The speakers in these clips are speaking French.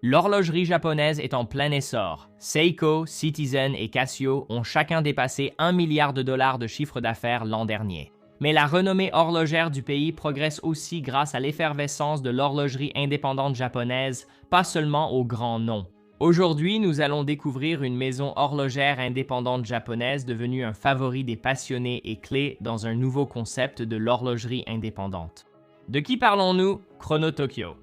L'horlogerie japonaise est en plein essor. Seiko, Citizen et Casio ont chacun dépassé 1 milliard de dollars de chiffre d'affaires l'an dernier. Mais la renommée horlogère du pays progresse aussi grâce à l'effervescence de l'horlogerie indépendante japonaise, pas seulement aux grands noms. Aujourd'hui, nous allons découvrir une maison horlogère indépendante japonaise devenue un favori des passionnés et clé dans un nouveau concept de l'horlogerie indépendante. De qui parlons-nous? Chrono Tokyo.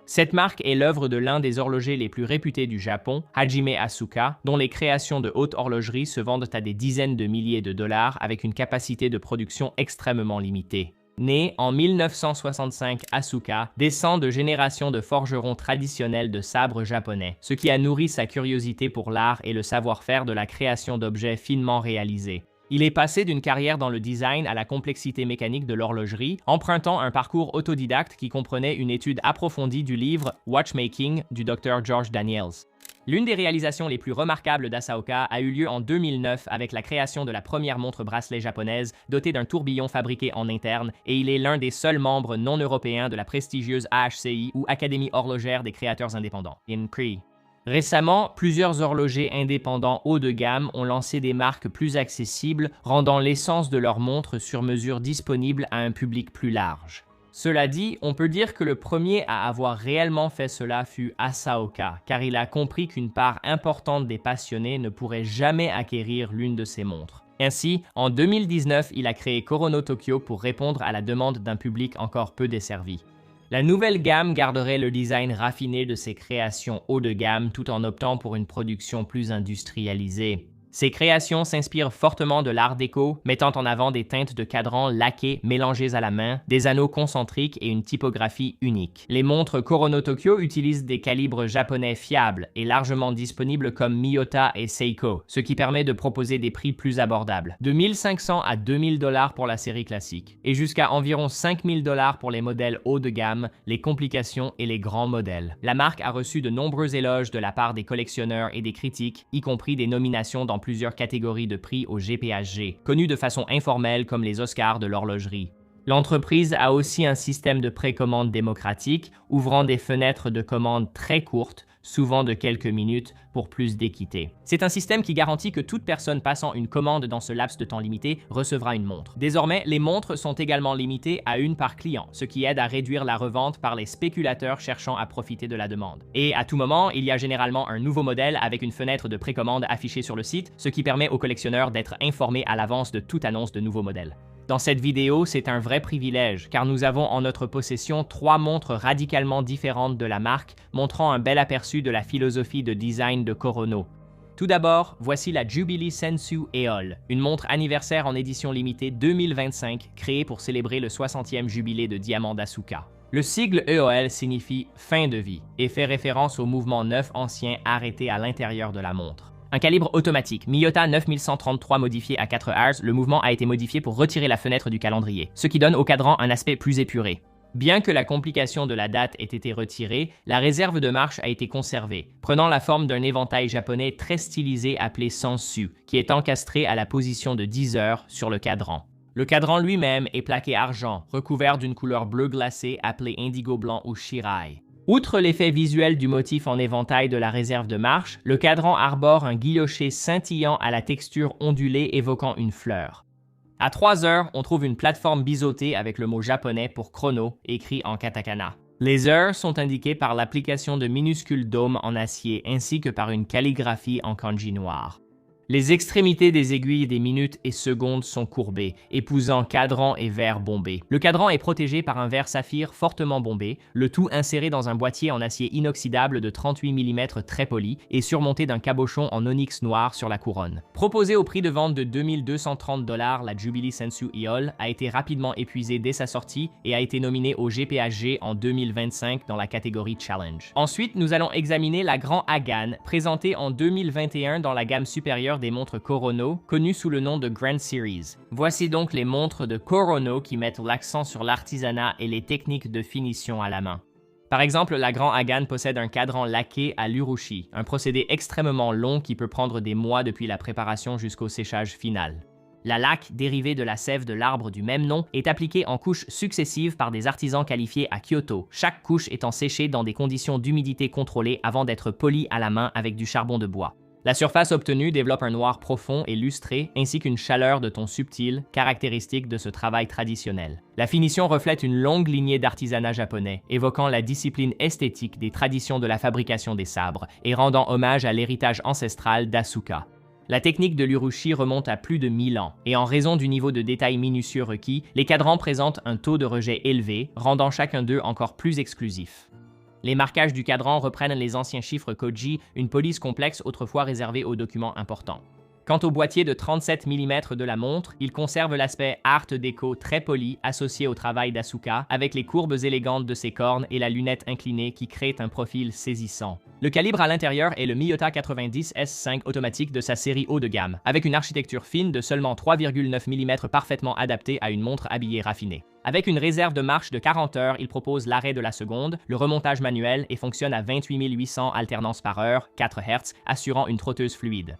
Cette marque est l'œuvre de l'un des horlogers les plus réputés du Japon, Hajime Asuka, dont les créations de haute horlogerie se vendent à des dizaines de milliers de dollars avec une capacité de production extrêmement limitée. Né en 1965, Asuka descend de générations de forgerons traditionnels de sabre japonais, ce qui a nourri sa curiosité pour l'art et le savoir-faire de la création d'objets finement réalisés. Il est passé d'une carrière dans le design à la complexité mécanique de l'horlogerie, empruntant un parcours autodidacte qui comprenait une étude approfondie du livre Watchmaking du Dr. George Daniels. L'une des réalisations les plus remarquables d'Asaoka a eu lieu en 2009 avec la création de la première montre-bracelet japonaise dotée d'un tourbillon fabriqué en interne, et il est l'un des seuls membres non européens de la prestigieuse AHCI ou Académie horlogère des créateurs indépendants, INCRI. Récemment, plusieurs horlogers indépendants haut de gamme ont lancé des marques plus accessibles, rendant l'essence de leurs montres sur mesure disponible à un public plus large. Cela dit, on peut dire que le premier à avoir réellement fait cela fut Asaoka, car il a compris qu'une part importante des passionnés ne pourrait jamais acquérir l'une de ces montres. Ainsi, en 2019, il a créé Chrono Tokyo pour répondre à la demande d'un public encore peu desservi. La nouvelle gamme garderait le design raffiné de ses créations haut de gamme tout en optant pour une production plus industrialisée. Ces créations s'inspirent fortement de l'art déco, mettant en avant des teintes de cadran laquées mélangées à la main, des anneaux concentriques et une typographie unique. Les montres Chrono Tokyo utilisent des calibres japonais fiables et largement disponibles comme Miyota et Seiko, ce qui permet de proposer des prix plus abordables, de 1 500 à 2 000 $ pour la série classique, et jusqu'à environ 5 000 $ pour les modèles haut de gamme, les complications et les grands modèles. La marque a reçu de nombreux éloges de la part des collectionneurs et des critiques, y compris des nominations dans plusieurs catégories de prix au GPHG, connus de façon informelle comme les Oscars de l'horlogerie. L'entreprise a aussi un système de précommande démocratique, ouvrant des fenêtres de commande très courtes, souvent de quelques minutes, pour plus d'équité. C'est un système qui garantit que toute personne passant une commande dans ce laps de temps limité recevra une montre. Désormais, les montres sont également limitées à une par client, ce qui aide à réduire la revente par les spéculateurs cherchant à profiter de la demande. Et à tout moment, il y a généralement un nouveau modèle avec une fenêtre de précommande affichée sur le site, ce qui permet aux collectionneurs d'être informés à l'avance de toute annonce de nouveaux modèles. Dans cette vidéo, c'est un vrai privilège, car nous avons en notre possession 3 montres radicalement différentes de la marque, montrant un bel aperçu de la philosophie de design de Chrono. Tout d'abord, voici la Jubilee Sensu Aeol, une montre anniversaire en édition limitée 2025, créée pour célébrer le 60e jubilé de diamant d'Asuka. Le sigle EOL signifie « fin de vie » et fait référence au mouvement neuf ancien arrêté à l'intérieur de la montre. Un calibre automatique, Miyota 9133 modifié à 4 Hz, le mouvement a été modifié pour retirer la fenêtre du calendrier, ce qui donne au cadran un aspect plus épuré. Bien que la complication de la date ait été retirée, la réserve de marche a été conservée, prenant la forme d'un éventail japonais très stylisé appelé Sansu, qui est encastré à la position de 10 heures sur le cadran. Le cadran lui-même est plaqué argent, recouvert d'une couleur bleu glacé appelée indigo blanc ou shirai. Outre l'effet visuel du motif en éventail de la réserve de marche, le cadran arbore un guilloché scintillant à la texture ondulée évoquant une fleur. À 3 heures, on trouve une plateforme biseautée avec le mot japonais pour chrono, écrit en katakana. Les heures sont indiquées par l'application de minuscules dômes en acier ainsi que par une calligraphie en kanji noir. Les extrémités des aiguilles des minutes et secondes sont courbées, épousant cadran et verre bombé. Le cadran est protégé par un verre saphir fortement bombé, le tout inséré dans un boîtier en acier inoxydable de 38 mm très poli et surmonté d'un cabochon en onyx noir sur la couronne. Proposée au prix de vente de 2 230 $, la Jubilee Sensu Aeol a été rapidement épuisée dès sa sortie et a été nominée au GPHG en 2025 dans la catégorie Challenge. Ensuite, nous allons examiner la Grand Hagan, présentée en 2021 dans la gamme supérieure des montres Chrono, connues sous le nom de Grand Series. Voici donc les montres de Chrono qui mettent l'accent sur l'artisanat et les techniques de finition à la main. Par exemple, la Grand Hagan possède un cadran laqué à l'urushi, un procédé extrêmement long qui peut prendre des mois depuis la préparation jusqu'au séchage final. La laque, dérivée de la sève de l'arbre du même nom, est appliquée en couches successives par des artisans qualifiés à Kyoto, chaque couche étant séchée dans des conditions d'humidité contrôlées avant d'être polie à la main avec du charbon de bois. La surface obtenue développe un noir profond et lustré, ainsi qu'une chaleur de ton subtil, caractéristique de ce travail traditionnel. La finition reflète une longue lignée d'artisanat japonais, évoquant la discipline esthétique des traditions de la fabrication des sabres et rendant hommage à l'héritage ancestral d'Asuka. La technique de l'urushi remonte à plus de 1000 ans, et en raison du niveau de détail minutieux requis, les cadrans présentent un taux de rejet élevé, rendant chacun d'eux encore plus exclusif. Les marquages du cadran reprennent les anciens chiffres Koji, une police complexe autrefois réservée aux documents importants. Quant au boîtier de 37 mm de la montre, il conserve l'aspect art déco très poli associé au travail d'Asuka, avec les courbes élégantes de ses cornes et la lunette inclinée qui créent un profil saisissant. Le calibre à l'intérieur est le Miyota 90 S5 automatique de sa série haut de gamme, avec une architecture fine de seulement 3,9 mm parfaitement adaptée à une montre habillée raffinée. Avec une réserve de marche de 40 heures, il propose l'arrêt de la seconde, le remontage manuel et fonctionne à 28 800 alternances par heure, 4 Hz, assurant une trotteuse fluide.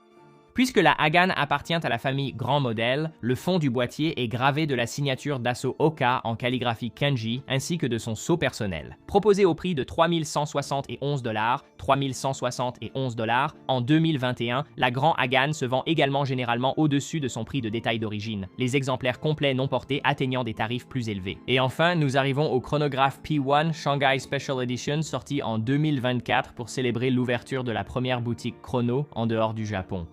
Puisque la Hagan appartient à la famille Grand Modèle, le fond du boîtier est gravé de la signature d'Aso Oka en calligraphie kanji ainsi que de son sceau personnel. Proposé au prix de 3171 $, en 2021, la Grand Hagan se vend également généralement au-dessus de son prix de détail d'origine, les exemplaires complets non portés atteignant des tarifs plus élevés. Et enfin, nous arrivons au chronographe P1 Shanghai Special Edition sorti en 2024 pour célébrer l'ouverture de la première boutique chrono en dehors du Japon.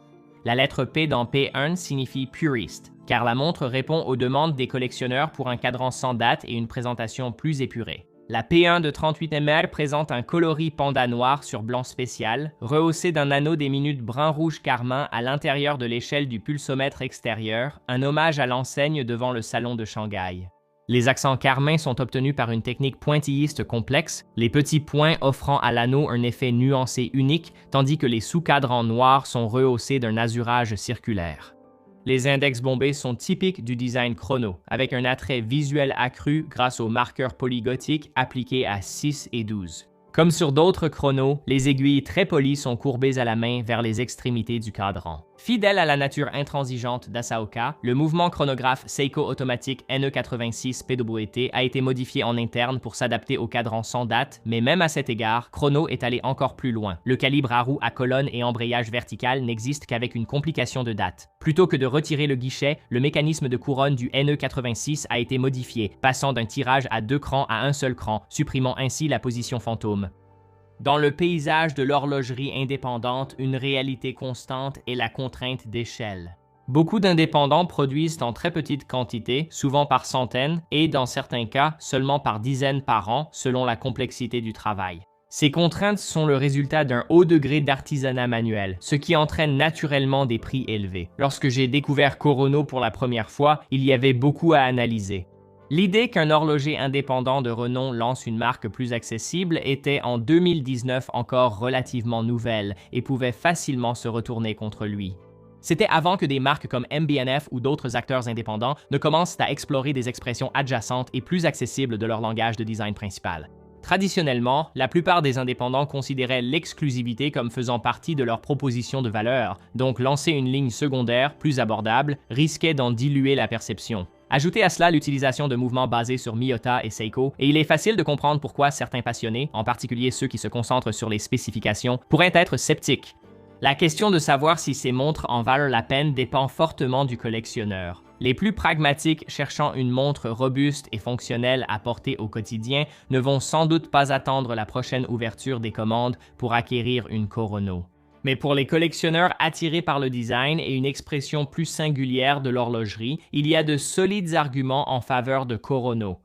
La lettre P dans P1 signifie puriste, car la montre répond aux demandes des collectionneurs pour un cadran sans date et une présentation plus épurée. La P1 de 38 ml présente un coloris panda noir sur blanc spécial, rehaussé d'un anneau des minutes brun-rouge carmin à l'intérieur de l'échelle du pulsomètre extérieur, un hommage à l'enseigne devant le salon de Shanghai. Les accents carmins sont obtenus par une technique pointilliste complexe, les petits points offrant à l'anneau un effet nuancé unique, tandis que les sous-cadrans noirs sont rehaussés d'un azurage circulaire. Les index bombés sont typiques du design chrono, avec un attrait visuel accru grâce aux marqueurs polygothiques appliqués à 6 et 12. Comme sur d'autres chronos, les aiguilles très polies sont courbées à la main vers les extrémités du cadran. Fidèle à la nature intransigeante d'Asaoka, le mouvement chronographe Seiko automatique NE86 PWT a été modifié en interne pour s'adapter au cadran sans date, mais même à cet égard, Chrono est allé encore plus loin. Le calibre à roue à colonne et embrayage vertical n'existe qu'avec une complication de date. Plutôt que de retirer le guichet, le mécanisme de couronne du NE86 a été modifié, passant d'un tirage à 2 crans à un seul cran, supprimant ainsi la position fantôme. Dans le paysage de l'horlogerie indépendante, une réalité constante est la contrainte d'échelle. Beaucoup d'indépendants produisent en très petite quantité, souvent par centaines, et dans certains cas, seulement par dizaines par an, selon la complexité du travail. Ces contraintes sont le résultat d'un haut degré d'artisanat manuel, ce qui entraîne naturellement des prix élevés. Lorsque j'ai découvert Corono pour la première fois, il y avait beaucoup à analyser. L'idée qu'un horloger indépendant de renom lance une marque plus accessible était en 2019 encore relativement nouvelle et pouvait facilement se retourner contre lui. C'était avant que des marques comme MB&F ou d'autres acteurs indépendants ne commencent à explorer des expressions adjacentes et plus accessibles de leur langage de design principal. Traditionnellement, la plupart des indépendants considéraient l'exclusivité comme faisant partie de leur proposition de valeur, donc lancer une ligne secondaire plus abordable risquait d'en diluer la perception. Ajoutez à cela l'utilisation de mouvements basés sur Miyota et Seiko, et il est facile de comprendre pourquoi certains passionnés, en particulier ceux qui se concentrent sur les spécifications, pourraient être sceptiques. La question de savoir si ces montres en valent la peine dépend fortement du collectionneur. Les plus pragmatiques cherchant une montre robuste et fonctionnelle à porter au quotidien ne vont sans doute pas attendre la prochaine ouverture des commandes pour acquérir une Corono. Mais pour les collectionneurs attirés par le design et une expression plus singulière de l'horlogerie, il y a de solides arguments en faveur de Corono.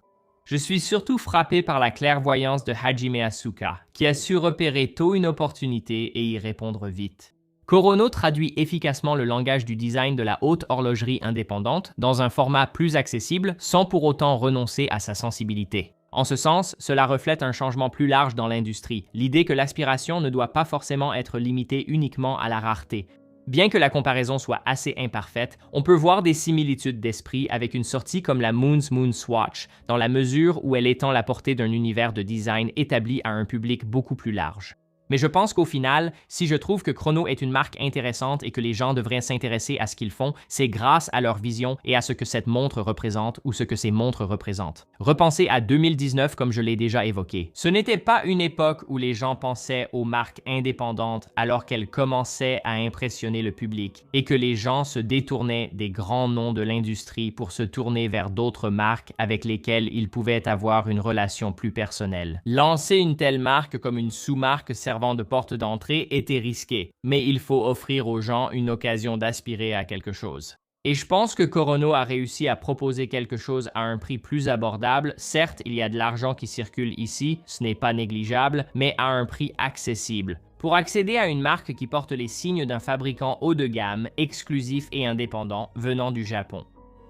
Je suis surtout frappé par la clairvoyance de Hajime Asuka, qui a su repérer tôt une opportunité et y répondre vite. Corono traduit efficacement le langage du design de la haute horlogerie indépendante dans un format plus accessible sans pour autant renoncer à sa sensibilité. En ce sens, cela reflète un changement plus large dans l'industrie, l'idée que l'aspiration ne doit pas forcément être limitée uniquement à la rareté. Bien que la comparaison soit assez imparfaite, on peut voir des similitudes d'esprit avec une sortie comme la Moon's Moon Swatch, dans la mesure où elle étend la portée d'un univers de design établi à un public beaucoup plus large. Mais je pense qu'au final, si je trouve que Chrono est une marque intéressante et que les gens devraient s'intéresser à ce qu'ils font, c'est grâce à leur vision et à ce que cette montre représente ou ce que ces montres représentent. Repensez à 2019 comme je l'ai déjà évoqué. Ce n'était pas une époque où les gens pensaient aux marques indépendantes alors qu'elles commençaient à impressionner le public et que les gens se détournaient des grands noms de l'industrie pour se tourner vers d'autres marques avec lesquelles ils pouvaient avoir une relation plus personnelle. Lancer une telle marque comme une sous-marque servant de porte d'entrée était risqué, mais il faut offrir aux gens une occasion d'aspirer à quelque chose. Et je pense que Chrono a réussi à proposer quelque chose à un prix plus abordable. Certes, il y a de l'argent qui circule ici, ce n'est pas négligeable, mais à un prix accessible. Pour accéder à une marque qui porte les signes d'un fabricant haut de gamme, exclusif et indépendant, venant du Japon.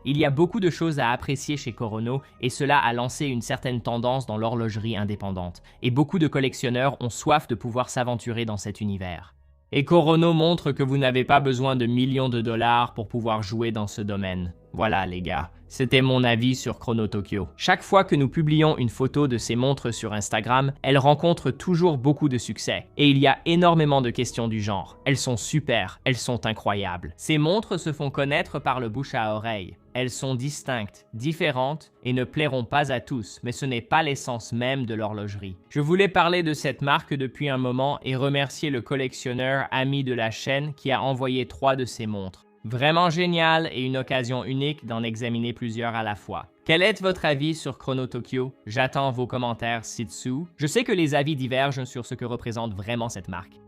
Il y a beaucoup de choses à apprécier chez Chrono et cela a lancé une certaine tendance dans l'horlogerie indépendante. Et beaucoup de collectionneurs ont soif de pouvoir s'aventurer dans cet univers. Et Chrono montre que vous n'avez pas besoin de millions de dollars pour pouvoir jouer dans ce domaine. Voilà les gars, c'était mon avis sur Chrono Tokyo. Chaque fois que nous publions une photo de ces montres sur Instagram, elles rencontrent toujours beaucoup de succès. Et il y a énormément de questions du genre. Elles sont super, elles sont incroyables. Ces montres se font connaître par le bouche à oreille. Elles sont distinctes, différentes et ne plairont pas à tous, mais ce n'est pas l'essence même de l'horlogerie. Je voulais parler de cette marque depuis un moment et remercier le collectionneur ami de la chaîne qui a envoyé 3 de ces montres. Vraiment génial et une occasion unique d'en examiner plusieurs à la fois. Quel est votre avis sur Chrono Tokyo? J'attends vos commentaires ci-dessous. Je sais que les avis divergent sur ce que représente vraiment cette marque.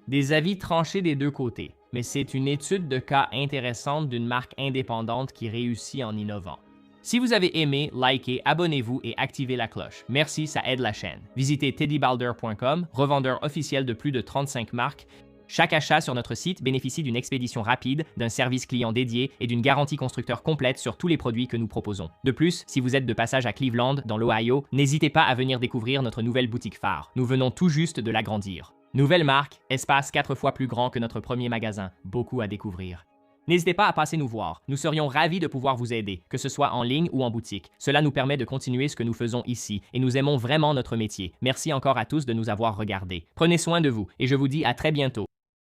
Des avis tranchés des deux côtés, mais c'est une étude de cas intéressante d'une marque indépendante qui réussit en innovant. Si vous avez aimé, likez, abonnez-vous et activez la cloche. Merci, ça aide la chaîne. Visitez teddybalder.com, revendeur officiel de plus de 35 marques. Chaque achat sur notre site bénéficie d'une expédition rapide, d'un service client dédié et d'une garantie constructeur complète sur tous les produits que nous proposons. De plus, si vous êtes de passage à Cleveland, dans l'Ohio, n'hésitez pas à venir découvrir notre nouvelle boutique phare. Nous venons tout juste de l'agrandir. Nouvelle marque, espace 4 fois plus grand que notre premier magasin, beaucoup à découvrir. N'hésitez pas à passer nous voir, nous serions ravis de pouvoir vous aider, que ce soit en ligne ou en boutique. Cela nous permet de continuer ce que nous faisons ici et nous aimons vraiment notre métier. Merci encore à tous de nous avoir regardés. Prenez soin de vous et je vous dis à très bientôt.